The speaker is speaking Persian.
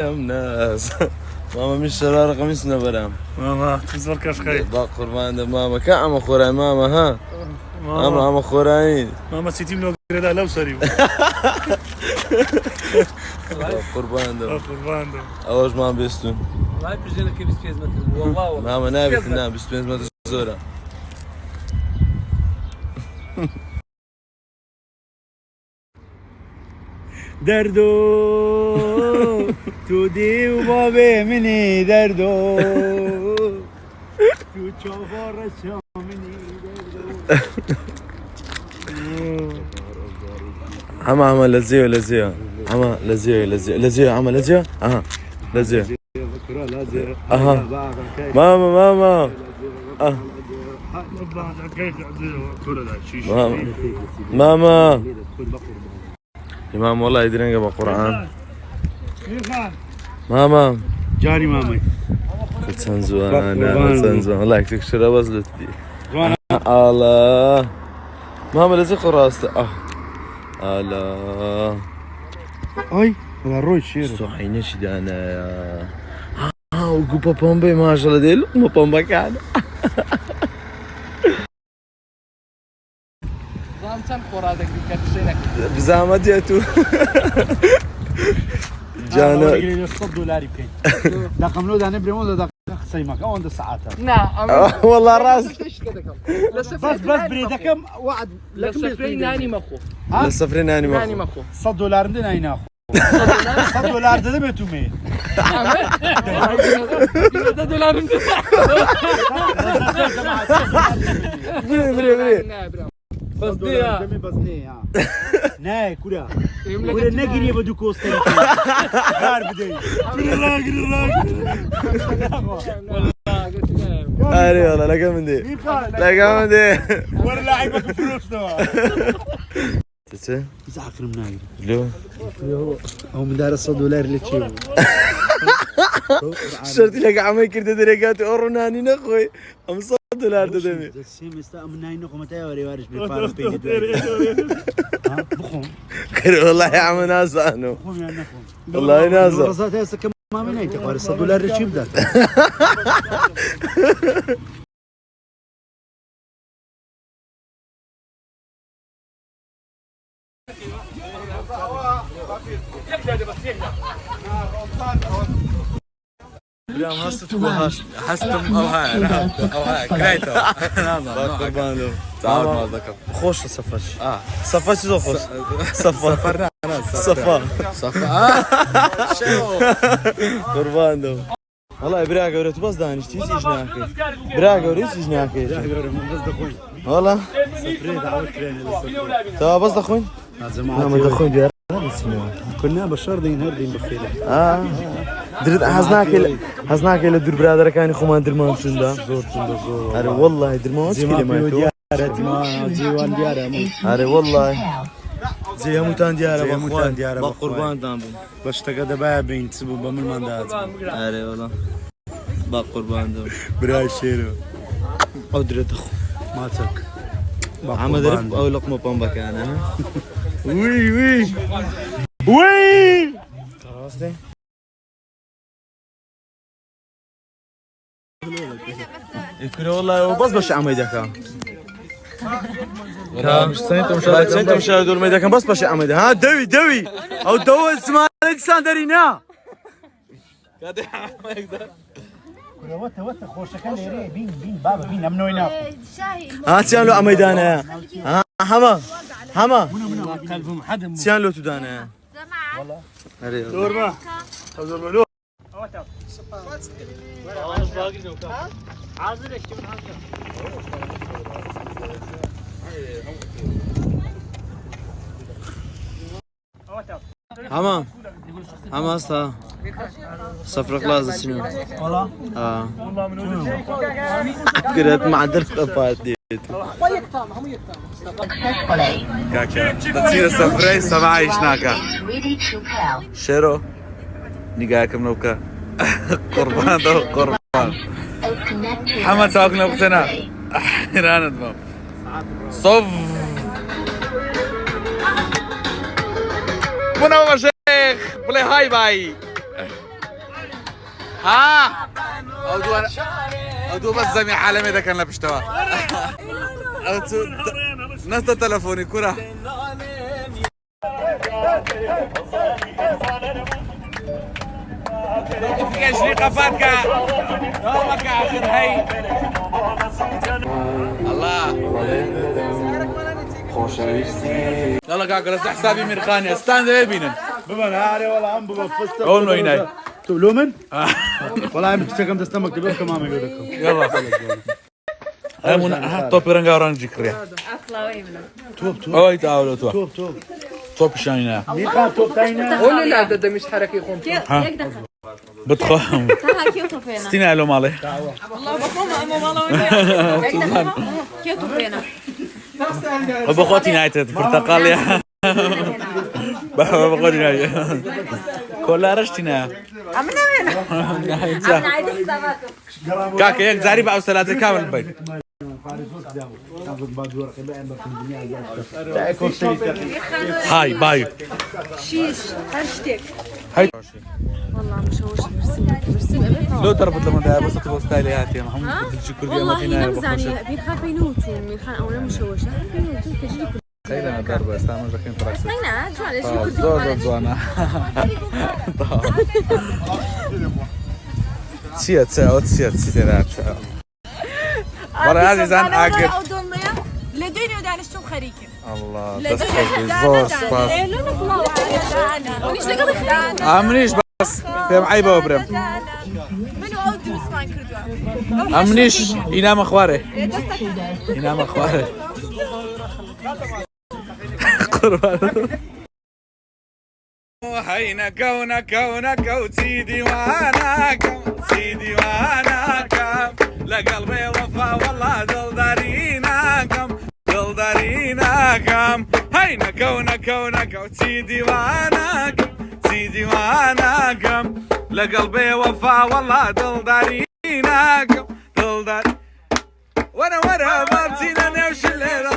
يا ناس ماما من الشرارة قميصنا برام ماما تزوركش خير با قربان ده ماما كعم خوراي ماما ها ماما عم خوراي ماما سيتيم لو قريدا لو سريو قربان ده قربان ده أوج ما بيستون والله بيجينا كيف سبيز مثلا والله ماما نابت نام بسبيز ما تزورا دردو تودي وبابي مني دردو تو چوبار مني دردو عما لزيو عما لزيو عما لزيو اها لزيو اها ماما ماما إمام والله يدرين قبل القرآن ماما جاني مامي تنزوان أنا تنزوان والله يكتك شرا بزلتي الله ماما لزي قراسته الله اي هذا روي شير صحيح شد أنا وقوبا بومبي ما شاء الله دي لقمة بومبا كان زانتان خورادك بكتشينك بزعمة جاتو جانا $100 بكين رقم لو داني بريمون دا سيمك او عند ساعتها نعم والله راس بس بريدكم وعد لسفرين ناني مخو السفرين ناني مخو $100 من اين اخو $100 ده بتومي ده دولار بري بس دي بس نه كورا كورا نگیری بدو کوستر کار بدی أري والله لا من دي لا من دي ولا لاعبك فلوس ده تسه زعكر مناير لو او من دار $100 اللي تشيو شرط لك عمي كرت درجات أورناني نخوي أم $100 تدمي سيم استا من ناي نقوم تاي وري وارش بيفار بيني بخوم كر والله يا عم ناس أنا بخوم يا نخوم والله ناس رصات هسه كم ما من انت قاري $100 تشيب ده اليوم هستم او هاي كريتو قربان له تعال ما ذكر خوش صفش صفش زوخش صفا قربان له والله براغ وريت بس دانش تيجي جناكي براغ وريت جناكي والله سفري دعوت كريني تا بس دخون ما دخون ديار كنا بشر دين هردين بخير درد حزناك إلى دور برادر كان خمان درمان شندا زور أري والله درمان سكيلي ما يتو زيوان ديارة أري والله زي هموتان ديارة هموتان ديارة بقربان دامبن باش تقدر بقى بين تسبوا بمن ماندات أري والله بقربان دام براي شيرو أو درد أخو ماتك عم درب أو لقمة بامبا كان ها وي خلاص دي يكون والله وبس باش عم يدك مش سنتم مشاهدوا الميدا كان بس باش عم ها دوي او دو اسمها الكسندرينا قاعد ما يقدر وات خوشكان ليري بين بابا بين امنوينا ها تيان لو عميدانا ها حما قلبهم حد تيان لو تدانا والله دور ما دور له حما استا صفرك لازم سنو والله قرأت مع درقة دي كاكا تصير سفري سبعة يشناكا شيرو نيجاكم نوكا قربان دو قربان حمد ساكن وقتنا حيران دمو صف منور شيخ بلاي هاي باي ها او دو بس زمي عالمي اذا كان لبشتوا نست تلفوني كرة فيها شريقة فاتكة يومك آخر هاي الله يلا كاكا رزح حسابي ميرخاني استان ذا بينا بابا نهاري والله عم بابا فستق قول له هنا لومن والله عم تشكم تستمك تبقى كمان يقولكم يلا هاي من توب رنجا ورانجي كريا اوي تعالوا توب توب شاينا نيقا توب تاينا قول لا ده مش حركة يخون بتخم ستين له مالي والله بقوم والله كيف بينا بخوتي نايتة برتقالية بخوتي نايتة كلها رشتنا عملنا وين عايز حساباته كاكا ياك زاري بقى وثلاثة كامل البيت هاي باي شيش هاشتاج هاي والله مشوش برسم لو تربط لما ده بس تبغى ستايلي هاتي محمد الشكر يا والله مدينة نمزاني بيخاف ينوتون بيخان أولا مشوشة ينوتون تجري كل خلينا ضربة استعمل ركين تراكس هنا شو على شيء زور زوانا تسيا مرة عزيز عن آكل لديني ودانش شو خريكي الله تسخي زور سباس ونيش لقد خريكي عمنيش بس فيهم عيبة وبرم منو أودي مسمان كردوا عمنيش ينام أخواره ينام أخواره قربان هينا كونك وسيدي وانا كم سيدي وانا كم لقلبي وفا والله دل دارينا كم هينا كونك وسيدي وانا كم سيدي وانا كم لقلبي وفا والله دل دارينا كم وانا بابتينا نمشي الليلة